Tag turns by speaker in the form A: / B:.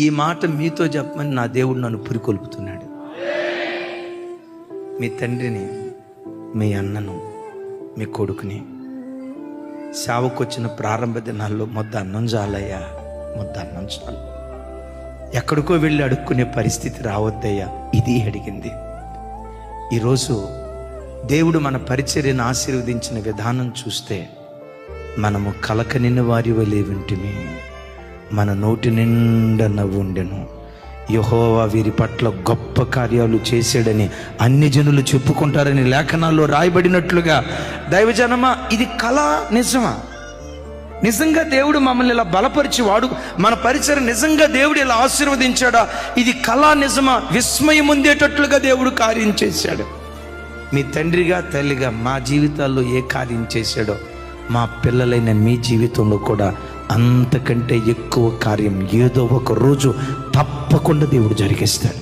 A: ఈ మాట మీతో చెప్పమని నా దేవుడు నన్ను పురికొల్పుతున్నాడు. మీ తండ్రిని, మీ అన్నను, మీ కొడుకుని సేవకొచ్చిన ప్రారంభ దినాల్లో మొద్ద అన్నం చాలయ్యా, మొద్ద అన్నం చాలు, ఎక్కడికో వెళ్ళి అడుక్కునే పరిస్థితి రావద్దయ్యా, ఇది అడిగింది. ఈరోజు దేవుడు మన పరిచర్యను ఆశీర్వదించిన విధానం చూస్తే మనము కలకనిన వారి వలె వింటిమి, మన నోటి నిండా నవ్వుండెను. యెహోవా వీరి పట్ల గొప్ప కార్యాలు చేశాడని అన్ని జనులు చెప్పుకుంటారని లేఖనాల్లో రాయబడినట్లుగా దైవజనమా, ఇది కళ నిజమా? నిజంగా దేవుడు మమ్మల్ని ఇలా బలపరిచి వాడు మన పరిచయం నిజంగా దేవుడు ఇలా ఆశీర్వదించాడా? ఇది కళ నిజమా? విస్మయం ఉండేటట్లుగా దేవుడు కార్యం చేశాడు. మీ తండ్రిగా తల్లిగా మా జీవితాల్లో ఏ కార్యం చేశాడో మా పిల్లలైన మీ జీవితంలో కూడా అంతకంటే ఎక్కువ కార్యం ఏదో ఒక రోజు తప్పకుండా దేవుడు జరిగిస్తాడు.